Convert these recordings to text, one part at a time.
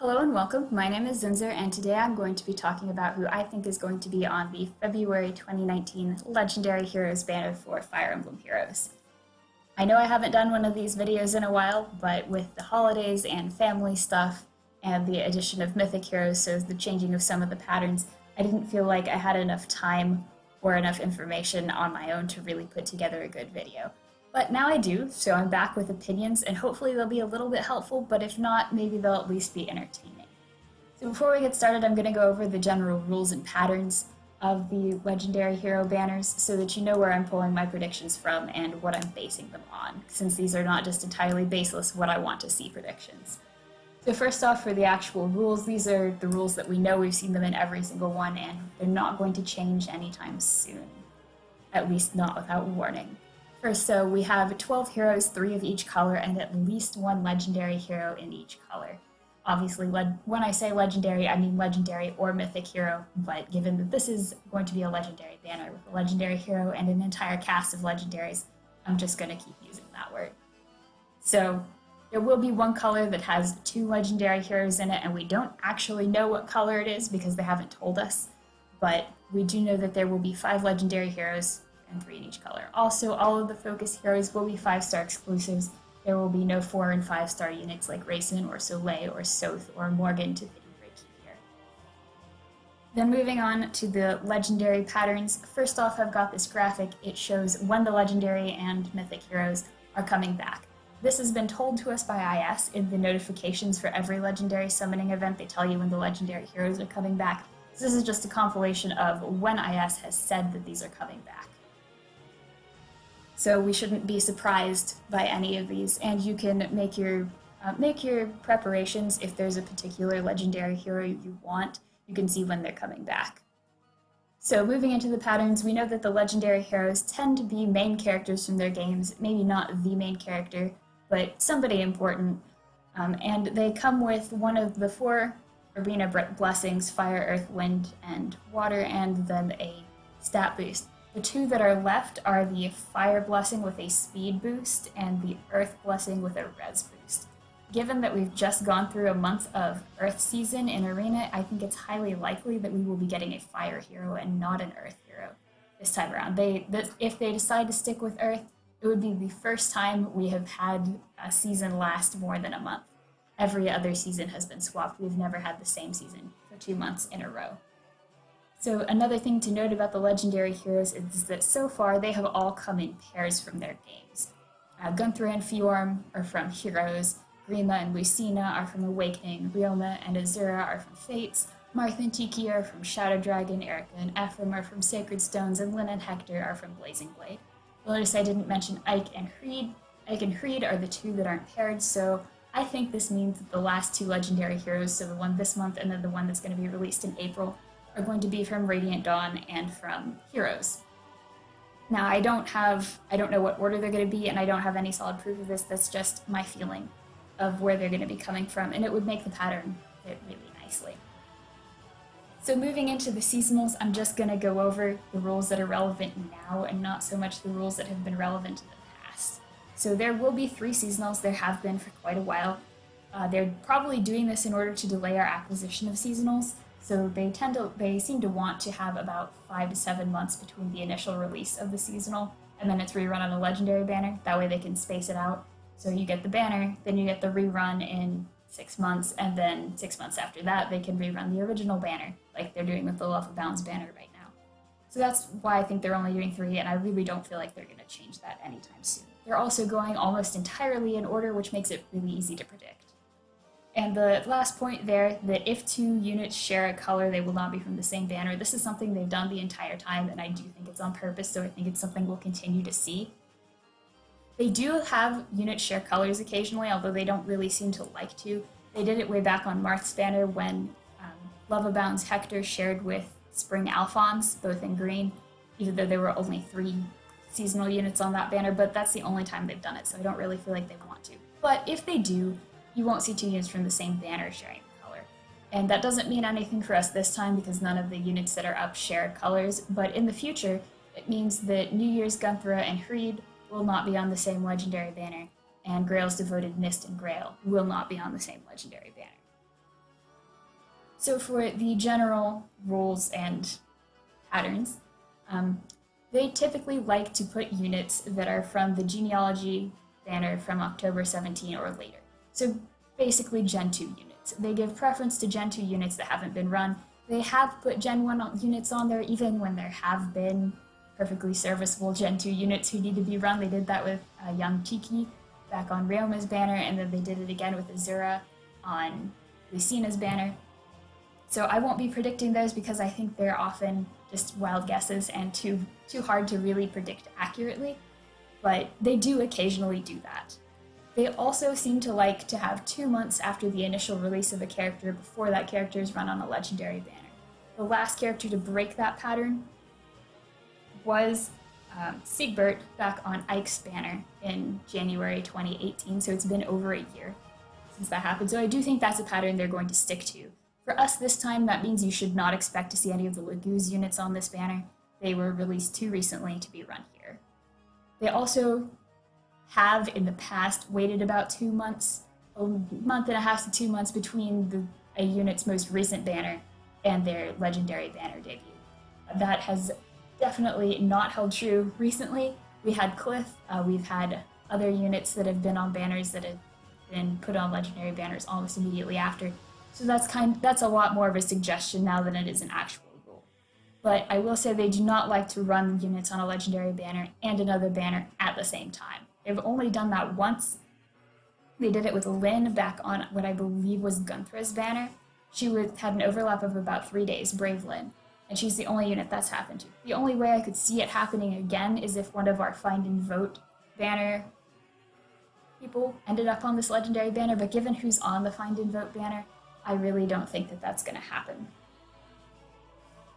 Hello and welcome. My name is Zinzer, and today I'm going to be talking about who I think is going to be on the February 2019 Legendary Heroes banner for Fire Emblem Heroes. I know I haven't done one of these videos in a while, but with the holidays and family stuff and the addition of Mythic Heroes, so the changing of some of the patterns, I didn't feel like I had enough time or enough information on my own to really put together a good video. But now I do, so I'm back with opinions, and hopefully they'll be a little bit helpful, but if not, maybe they'll at least be entertaining. So before we get started, I'm going to go over the general rules and patterns of the Legendary Hero banners so that you know where I'm pulling my predictions from and what I'm basing them on, since these are not just entirely baseless what I want to see predictions. So first off, for the actual rules, these are the rules that we know. We've seen them in every single one, and they're not going to change anytime soon, at least not without warning. First, so we have 12 heroes, 3 of each color, and at least 1 legendary hero in each color. Obviously, when I say legendary, I mean legendary or mythic hero, but given that this is going to be a legendary banner with a legendary hero and an entire cast of legendaries, I'm just going to keep using that word. So there will be 1 color that has 2 legendary heroes in it, and we don't actually know what color it is because they haven't told us, but we do know that there will be 5 legendary heroes and 3 in each color. Also, all of the focus heroes will be 5-star exclusives. There will be no 4 and 5-star units like Raisin or Soleil or Soth or Morgan to fit in right here. Then moving on to the legendary patterns. First off, I've got this graphic. It shows when the legendary and mythic heroes are coming back. This has been told to us by IS in the notifications for every legendary summoning event. They tell you when the legendary heroes are coming back. So this is just a compilation of when IS has said that these are coming back. So we shouldn't be surprised by any of these, and you can make your preparations if there's a particular legendary hero you want. You can see when they're coming back. So moving into the patterns, we know that the legendary heroes tend to be main characters from their games, maybe not the main character, but somebody important, and they come with one of the 4 arena blessings, Fire, Earth, Wind, and Water, and then a stat boost. The 2 that are left are the Fire Blessing with a speed boost and the Earth Blessing with a res boost. Given that we've just gone through a month of Earth season in Arena, I think it's highly likely that we will be getting a Fire hero and not an Earth hero this time around. If they decide to stick with Earth, it would be the first time we have had a season last more than a month. Every other season has been swapped. We've never had the same season for 2 months in a row. So another thing to note about the legendary heroes is that so far they have all come in pairs from their games. Gunther and Fjorm are from Heroes, Grima and Lucina are from Awakening, Ryoma and Azura are from Fates, Marth and Tiki are from Shadow Dragon, Erica and Ephraim are from Sacred Stones, and Lyn and Hector are from Blazing Blade. You'll notice I didn't mention Ike and Hreed. Ike and Hreed are the 2 that aren't paired, so I think this means that the last 2 legendary heroes, so the one this month and then the one that's going to be released in April, are going to be from Radiant Dawn and from Heroes. Now, I don't know what order they're going to be, and I don't have any solid proof of this. That's just my feeling of where they're going to be coming from, and it would make the pattern fit really nicely. So moving into the seasonals, I'm just going to go over the rules that are relevant now and not so much the rules that have been relevant in the past. So there will be 3 seasonals. There have been for quite a while. They're probably doing this in order to delay our acquisition of seasonals. So they seem to want to have about 5 to 7 months between the initial release of the seasonal and then its rerun on a legendary banner. That way they can space it out. So you get the banner, then you get the rerun in 6 months, and then 6 months after that they can rerun the original banner, like they're doing with the Love of Bounds banner right now. So that's why I think they're only doing 3, and I really don't feel like they're going to change that anytime soon. They're also going almost entirely in order, which makes it really easy to predict. And the last point there, that if 2 units share a color, they will not be from the same banner. This is something they've done the entire time, and I do think it's on purpose, so I think it's something we'll continue to see. They do have units share colors occasionally, although they don't really seem to like to. They did it way back on Marth's banner when Love Abounds Hector shared with Spring Alphonse, both in green, even though there were only 3 seasonal units on that banner, but that's the only time they've done it, so I don't really feel like they want to. But if they do, you won't see 2 units from the same banner sharing the color. And that doesn't mean anything for us this time because none of the units that are up share colors, but in the future, it means that New Year's Gunthra and Hreed will not be on the same legendary banner, and Grail's Devoted Mist and Grail will not be on the same legendary banner. So for the general rules and patterns, they typically like to put units that are from the genealogy banner from October 17 or later. So basically Gen 2 units. They give preference to Gen 2 units that haven't been run. They have put Gen 1 units on there even when there have been perfectly serviceable Gen 2 units who need to be run. They did that with Young Chiki back on Ryoma's banner, and then they did it again with Azura on Lucina's banner. So I won't be predicting those because I think they're often just wild guesses and too hard to really predict accurately, but they do occasionally do that. They also seem to like to have 2 months after the initial release of a character before that character is run on a legendary banner. The last character to break that pattern was Siegbert back on Ike's banner in January 2018, so it's been over a year since that happened. So I do think that's a pattern they're going to stick to. For us this time, that means you should not expect to see any of the Laguz units on this banner. They were released too recently to be run here. They also have in the past waited about 2 months, a month and a half to 2 months between a unit's most recent banner and their legendary banner debut. That has definitely not held true recently. We had Cliff, we've had other units that have been on banners that have been put on legendary banners almost immediately after. So that's a lot more of a suggestion now than it is an actual rule. But I will say they do not like to run units on a legendary banner and another banner at the same time. They've only done that once. They did it with Lynn back on what I believe was Gunthra's banner. She had an overlap of about 3 days, Brave Lynn, and she's the only unit that's happened to. The only way I could see it happening again is if one of our Find and Vote banner people ended up on this legendary banner, but given who's on the Find and Vote banner, I really don't think that that's going to happen.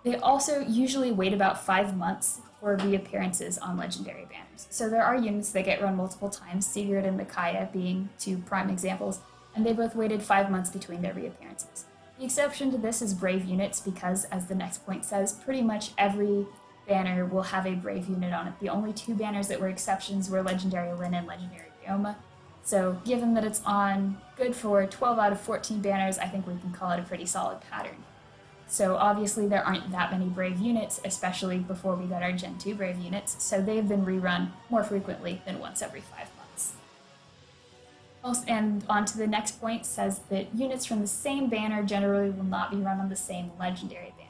They also usually wait about 5 months for reappearances on legendary banners. So there are units that get run multiple times, Sigurd and Micaiah being 2 prime examples, and they both waited 5 months between their reappearances. The exception to this is Brave units because, as the next point says, pretty much every banner will have a Brave unit on it. The only 2 banners that were exceptions were Legendary Lyn and Legendary Ryoma. So given that it's on good for 12 out of 14 banners, I think we can call it a pretty solid pattern. So obviously there aren't that many Brave units, especially before we got our Gen 2 Brave units, so they've been rerun more frequently than once every 5 months. Also, and on to the next point, says that units from the same banner generally will not be run on the same legendary banner.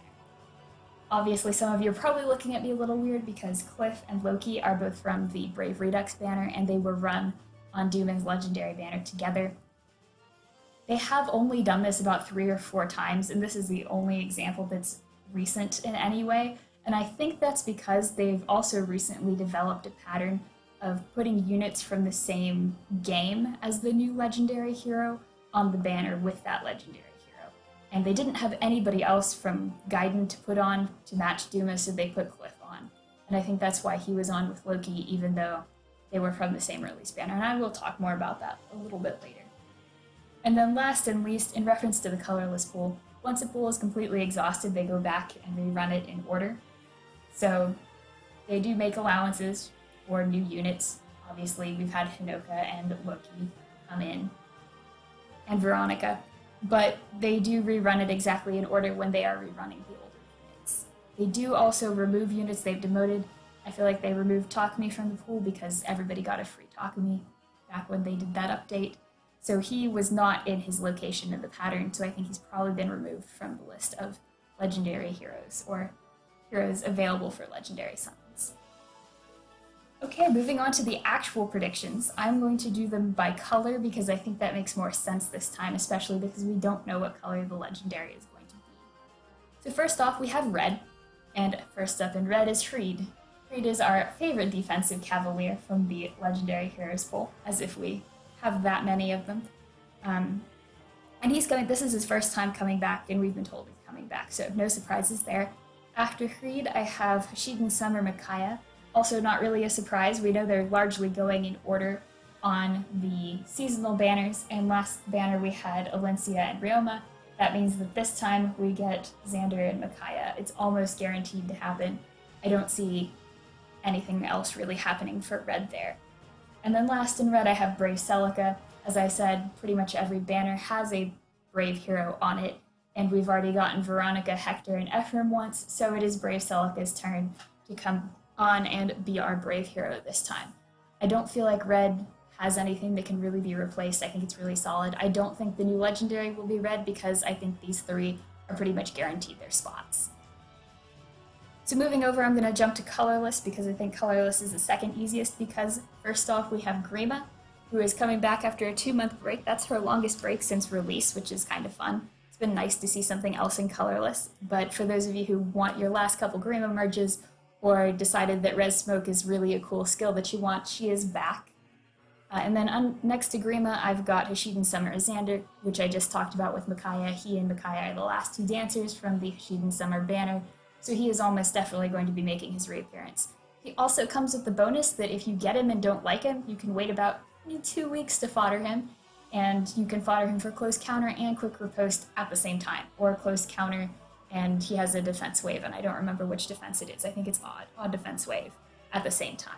Obviously some of you are probably looking at me a little weird because Cliff and Loki are both from the Brave Redux banner and they were run on Dooman's legendary banner together. They have only done this about 3 or 4 times, and this is the only example that's recent in any way, and I think that's because they've also recently developed a pattern of putting units from the same game as the new legendary hero on the banner with that legendary hero. And they didn't have anybody else from Gaiden to put on to match Duma, so they put Cliff on. And I think that's why he was on with Loki, even though they were from the same release banner, and I will talk more about that a little bit later. And then last and least, in reference to the colorless pool, once a pool is completely exhausted, they go back and rerun it in order. So they do make allowances for new units. Obviously, we've had Hinoka and Loki come in, and Veronica, but they do rerun it exactly in order when they are rerunning the older units. They do also remove units they've demoted. I feel like they removed Takumi from the pool because everybody got a free Takumi back when they did that update. So he was not in his location in the pattern, so I think he's probably been removed from the list of legendary heroes or heroes available for legendary summons. Okay, moving on to the actual predictions. I'm going to do them by color because I think that makes more sense this time, especially because we don't know what color the legendary is going to be. So first off, we have red, and first up in red is Freed. Freed is our favorite defensive cavalier from the legendary heroes pool, as if we have that many of them. And he's coming, this is his first time coming back, and we've been told he's coming back, so no surprises there. After Freed, I have Hashiden Summer Micaiah. Also not really a surprise, we know they're largely going in order on the seasonal banners, and last banner we had Alencia and Ryoma. That means that this time we get Xander and Micaiah. It's almost guaranteed to happen. I don't see anything else really happening for red there. And then last in red, I have Brave Celica. As I said, pretty much every banner has a Brave hero on it. and we've already gotten Veronica, Hector, and Ephraim once, so it is Brave Celica's turn to come on and be our brave hero this time. I don't feel like red has anything that can really be replaced. I think it's really solid. I don't think the new legendary will be red because I think these three are pretty much guaranteed their spots. So moving over, I'm going to jump to colorless because I think colorless is the second easiest because first off we have Grima, who is coming back after a 2-month break. That's her longest break since release, which is kind of fun. It's been nice to see something else in colorless, but for those of you who want your last couple Grima merges or decided that Res Smoke is really a cool skill that you want, she is back. And then next to Grima, I've got Hashiden Summer Xander, which I just talked about with Micaiah. He and Micaiah are the last two dancers from the Hashiden Summer banner, so he is almost definitely going to be making his reappearance. He also comes with the bonus that if you get him and don't like him, you can wait about 2 weeks to fodder him, and you can fodder him for close counter and quick riposte at the same time, or close counter, and he has a defense wave, and I don't remember which defense it is. I think it's odd defense wave at the same time.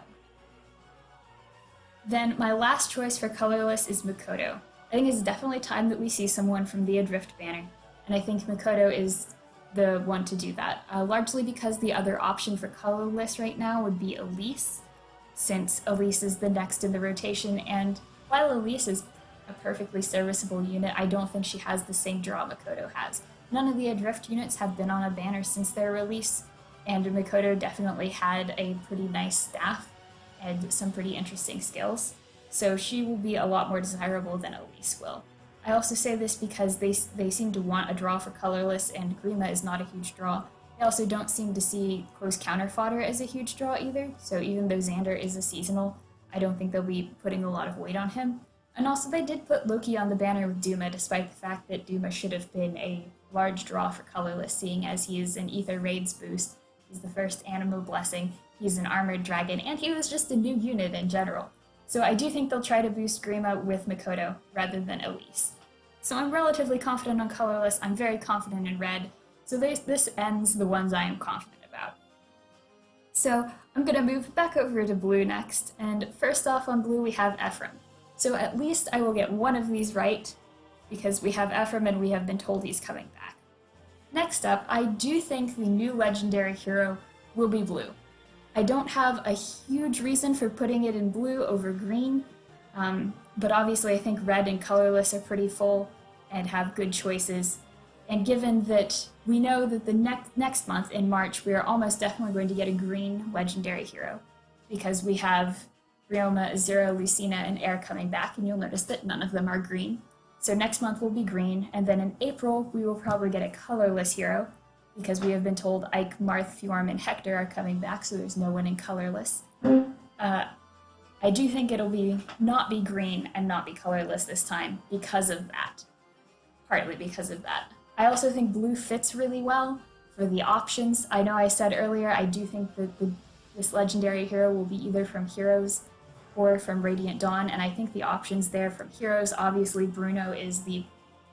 Then my last choice for colorless is Mikoto. I think it's definitely time that we see someone from the Adrift banner, and I think Mikoto is the one to do that, largely because the other option for colorless right now would be Elise, since Elise is the next in the rotation, and while Elise is a perfectly serviceable unit, I don't think she has the same draw Mikoto has. None of the Adrift units have been on a banner since their release, and Mikoto definitely had a pretty nice staff and some pretty interesting skills, so she will be a lot more desirable than Elise will. I also say this because they seem to want a draw for colorless, and Grima is not a huge draw. They also don't seem to see close counter fodder as a huge draw either, so even though Xander is a seasonal, I don't think they'll be putting a lot of weight on him. And also they did put Loki on the banner with Duma, despite the fact that Duma should have been a large draw for colorless, seeing as he is an Ether Raids boost. He's the first Animo Blessing, he's an armored dragon, and he was just a new unit in general. So I do think they'll try to boost Grima with Mikoto rather than Elise. So I'm relatively confident on colorless, I'm very confident in red, so this ends the ones I am confident about. So I'm going to move back over to blue next, and first off on blue we have Ephraim. So at least I will get one of these right, because we have Ephraim and we have been told he's coming back. Next up, I do think the new legendary hero will be blue. I don't have a huge reason for putting it in blue over green, but obviously I think red and colorless are pretty full and have good choices. And given that we know that the next month in March, we are almost definitely going to get a green legendary hero, because we have Ryoma, Azura, Lucina, and Air coming back, and you'll notice that none of them are green. So next month will be green, and then in April we will probably get a colorless hero, because we have been told Ike, Marth, Fjorm, and Hector are coming back, so there's no one in colorless. I do think it'll not be green and not be colorless this time because of that. Partly because of that. I also think blue fits really well for the options. I know I said earlier I do think that this legendary hero will be either from Heroes or from Radiant Dawn, and I think the options there from Heroes, obviously Bruno is the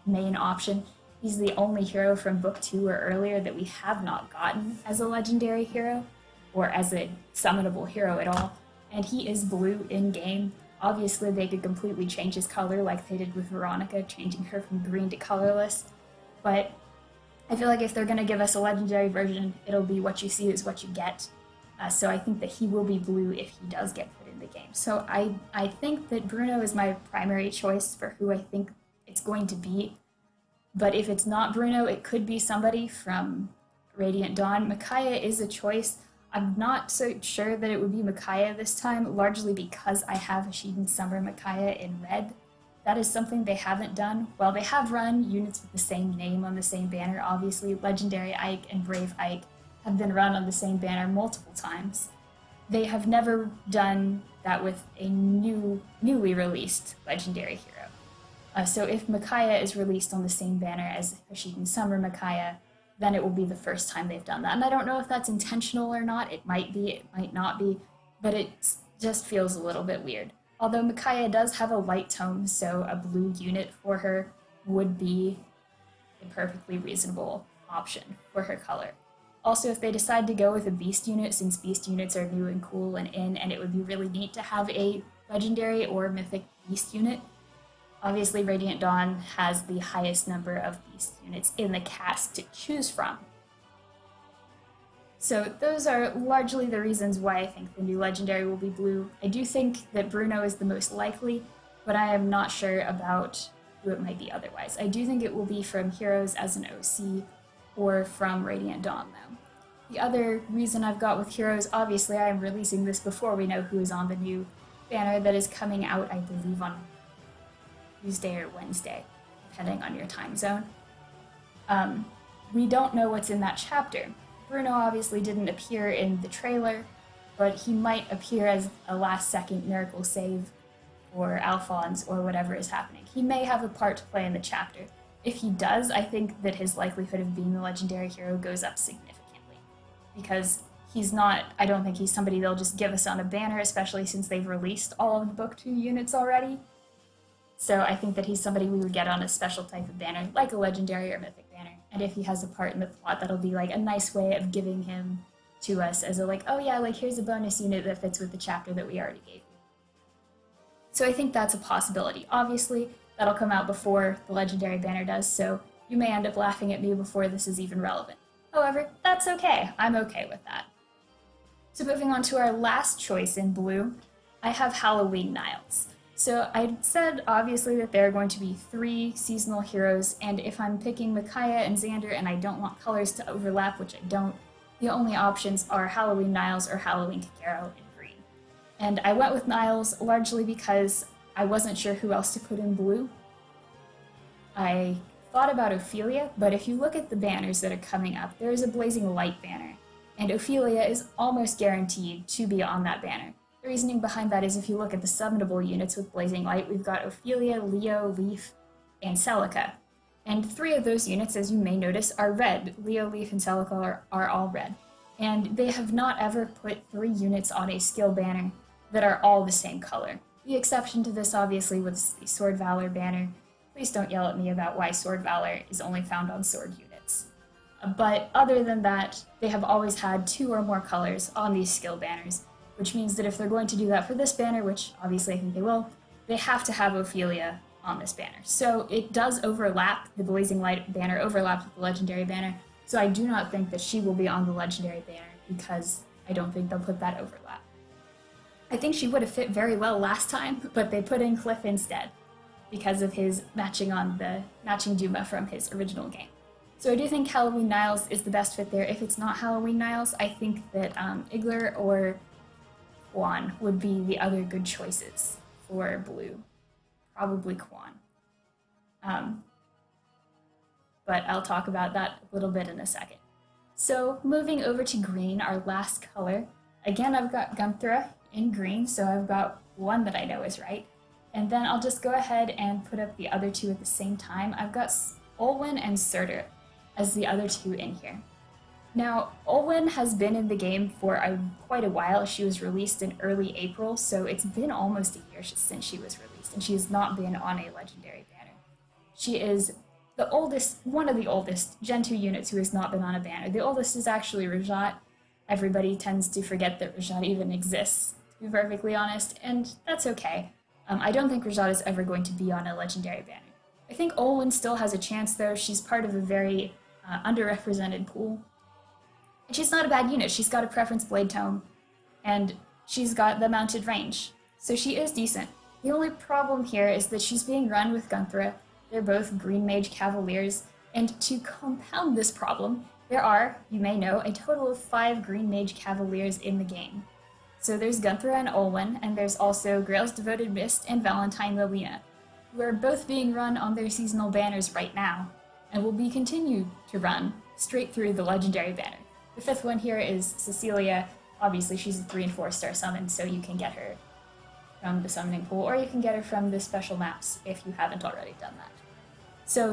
main option. He's the only hero from Book 2 or earlier that we have not gotten as a legendary hero, or as a summonable hero at all, and he is blue in-game. Obviously they could completely change his color like they did with Veronica, changing her from green to colorless, but I feel like if they're going to give us a legendary version, it'll be what you see is what you get. So I think that he will be blue if he does get put in the game. So I think that Bruno is my primary choice for who I think it's going to be. But if it's not Bruno, it could be somebody from Radiant Dawn. Micaiah is a choice. I'm not so sure that it would be Micaiah this time, largely because I have Hashiden Summer Micaiah in red. That is something they haven't done. Well, they have run units with the same name on the same banner. Obviously, Legendary Ike and Brave Ike have been run on the same banner multiple times. They have never done that with a newly released Legendary hero. So if Micaiah is released on the same banner as Hashiden Summer Micaiah, then it will be the first time they've done that. And I don't know if that's intentional or not. It might be, it might not be, but it just feels a little bit weird. Although Micaiah does have a light tone, so a blue unit for her would be a perfectly reasonable option for her color. Also, if they decide to go with a beast unit, since beast units are new and cool and in, and it would be really neat to have a legendary or mythic beast unit, Obviously, Radiant Dawn has the highest number of beast units in the cast to choose from. So those are largely the reasons why I think the new legendary will be blue. I do think that Bruno is the most likely, but I am not sure about who it might be otherwise. I do think it will be from Heroes as an OC or from Radiant Dawn, though. The other reason I've got with Heroes, obviously I am releasing this before we know who is on the new banner that is coming out, I believe, on Tuesday or Wednesday, depending on your time zone. We don't know what's in that chapter. Bruno obviously didn't appear in the trailer, but he might appear as a last-second miracle save or Alphonse or whatever is happening. He may have a part to play in the chapter. If he does, I think that his likelihood of being the legendary hero goes up significantly, because I don't think he's somebody they'll just give us on a banner, especially since they've released all of the Book 2 units already. So I think that he's somebody we would get on a special type of banner, like a legendary or mythic banner. And if he has a part in the plot, that'll be like a nice way of giving him to us as a like, oh yeah, like here's a bonus unit that fits with the chapter that we already gave you. So I think that's a possibility. Obviously, that'll come out before the legendary banner does, so you may end up laughing at me before this is even relevant. However, that's okay. I'm okay with that. So moving on to our last choice in blue, I have Halloween Niles. So I said, obviously, that there are going to be 3 seasonal heroes, and if I'm picking Micaiah and Xander and I don't want colors to overlap, which I don't, the only options are Halloween Niles or Halloween Kagero in green. And I went with Niles largely because I wasn't sure who else to put in blue. I thought about Ophelia, but if you look at the banners that are coming up, there is a Blazing Light banner, and Ophelia is almost guaranteed to be on that banner. The reasoning behind that is if you look at the summonable units with Blazing Light, we've got Ophelia, Leo, Leaf, and Celica. And 3 of those units, as you may notice, are red. Leo, Leaf, and Celica are all red. And they have not ever put 3 units on a skill banner that are all the same color. The exception to this, obviously, was the Sword Valor banner. Please don't yell at me about why Sword Valor is only found on sword units. But other than that, they have always had 2 or more colors on these skill banners, which means that if they're going to do that for this banner, which obviously I think they will, they have to have Ophelia on this banner. So it does overlap, the Blazing Light banner overlaps with the Legendary banner, so I do not think that she will be on the Legendary banner because I don't think they'll put that overlap. I think she would have fit very well last time, but they put in Cliff instead because of his matching Duma from his original game. So I do think Halloween Niles is the best fit there. If it's not Halloween Niles, I think that Igler or Quan would be the other good choices for blue. Probably Quan. But I'll talk about that a little bit in a second. So moving over to green, our last color. Again, I've got Gunthra in green, so I've got one that I know is right. And then I'll just go ahead and put up the other 2 at the same time. I've got Olwen and Surtur as the other 2 in here. Now, Olwen has been in the game for quite a while. She was released in early April, so it's been almost a year since she was released, and she has not been on a legendary banner. She is one of the oldest Gen 2 units who has not been on a banner. The oldest is actually Rajat. Everybody tends to forget that Rajat even exists, to be perfectly honest, and that's okay. I don't think Rajat is ever going to be on a legendary banner. I think Olwen still has a chance, though. She's part of a very underrepresented pool. And she's not a bad unit. She's got a preference blade tome, and she's got the mounted range. So she is decent. The only problem here is that she's being run with Gunthra. They're both Green Mage Cavaliers, and to compound this problem, there are, you may know, a total of 5 Green Mage Cavaliers in the game. So there's Gunthra and Olwen, and there's also Grail's Devoted Mist and Valentine Lilina, who are both being run on their seasonal banners right now, and will be continued to run straight through the legendary banner. The 5th one here is Cecilia. Obviously, she's a 3 and 4 star summon, so you can get her from the summoning pool, or you can get her from the special maps if you haven't already done that. So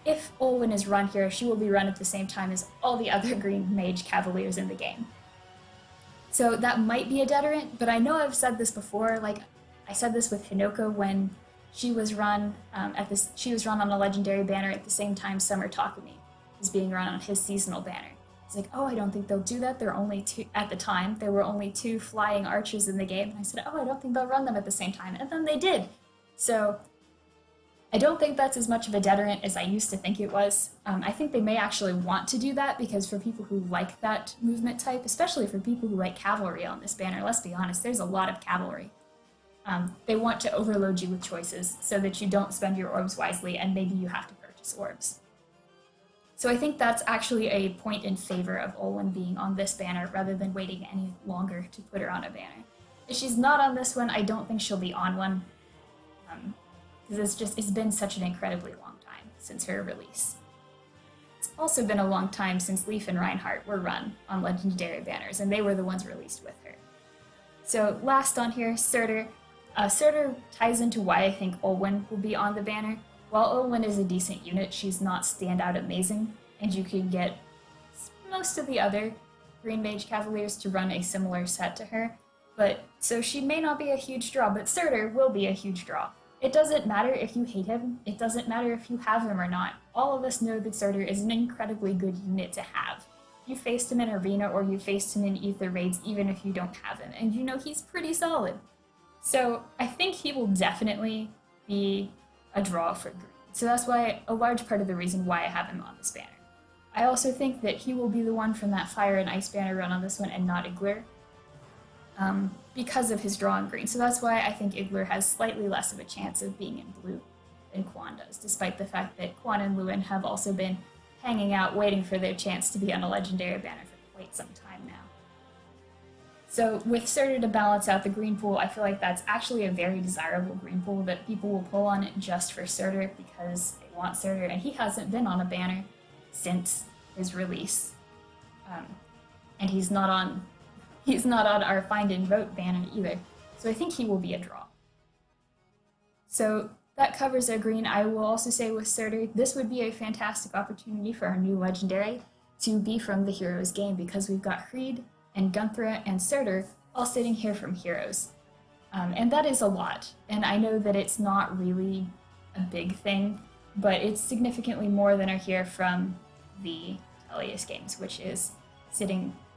if Olwen is run here, she will be run at the same time as all the other Green Mage Cavaliers in the game. So that might be a deterrent, but I know I've said this before. Like I said this with Hinoko when she was run on a legendary banner at the same time Summer Takumi is being run on his seasonal banner. It's like, oh, I don't think they'll do that. There are only 2 at the time. There were only 2 flying archers in the game, and I said, oh, I don't think they'll run them at the same time, and then they did. So I don't think that's as much of a deterrent as I used to think it was. I think they may actually want to do that because for people who like that movement type, especially for people who like cavalry on this banner, let's be honest, there's a lot of cavalry. They want to overload you with choices so that you don't spend your orbs wisely and maybe you have to purchase orbs. So I think that's actually a point in favor of Olwen being on this banner rather than waiting any longer to put her on a banner. If she's not on this one, I don't think she'll be on one. Because it's been such an incredibly long time since her release. It's also been a long time since Leif and Reinhardt were run on legendary banners, and they were the ones released with her. So last on here, Surtur. Surtur ties into why I think Olwen will be on the banner. While Olwen is a decent unit, she's not standout amazing, and you can get most of the other Green Mage Cavaliers to run a similar set to her. So she may not be a huge draw, but Surtur will be a huge draw. It doesn't matter if you hate him, it doesn't matter if you have him or not. All of us know that Surtur is an incredibly good unit to have. You faced him in Arena or you faced him in Ether raids even if you don't have him, and you know he's pretty solid. So I think he will definitely be a draw for green. So that's why a large part of the reason why I have him on this banner. I also think that he will be the one from that Fire and Ice banner run on this one and not Iglir. Because of his draw in green. So that's why I think Iglir has slightly less of a chance of being in blue than Quan does, despite the fact that Quan and Lewin have also been hanging out waiting for their chance to be on a legendary banner for quite some time now. So with Surtur to balance out the green pool, I feel like that's actually a very desirable green pool that people will pull on it just for Surtur because they want Surtur, and he hasn't been on a banner since his release. And he's not on our Find and Vote banner either, so I think he will be a draw. So that covers our green. I will also say with Surtur, this would be a fantastic opportunity for our new legendary to be from the Heroes game because we've got Creed and Gunthra and Surtur all sitting here from Heroes. And that is a lot, and I know that it's not really a big thing, but it's significantly more than are here from the Tellius games, which is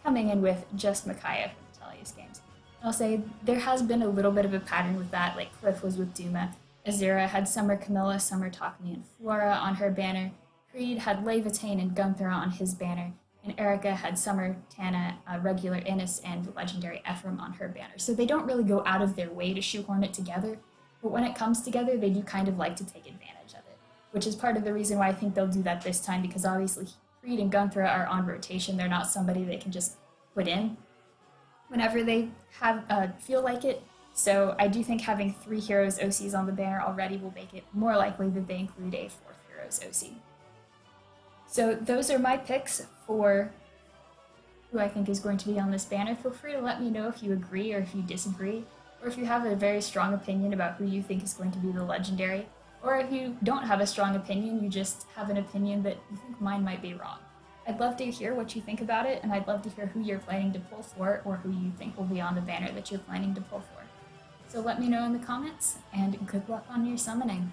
coming in with just Micaiah from the Tellius games. I'll say there has been a little bit of a pattern with that, like Cliff was with Duma. Azura had Summer Camilla, Summer Takumi, and Flora on her banner. Creed had Levitain and Gunthra on his banner. And Erica had Summer, Tana, regular Innis, and legendary Ephraim on her banner. So they don't really go out of their way to shoehorn it together, but when it comes together, they do kind of like to take advantage of it, which is part of the reason why I think they'll do that this time, because obviously Creed and Gunthra are on rotation. They're not somebody they can just put in whenever they feel like it. So I do think having 3 Heroes OCs on the banner already will make it more likely that they include a 4th Heroes OC. So those are my picks for who I think is going to be on this banner. Feel free to let me know if you agree or if you disagree, or if you have a very strong opinion about who you think is going to be the legendary, or if you don't have a strong opinion, you just have an opinion that you think mine might be wrong. I'd love to hear what you think about it, and I'd love to hear who you're planning to pull for or who you think will be on the banner that you're planning to pull for. So let me know in the comments, and good luck on your summoning.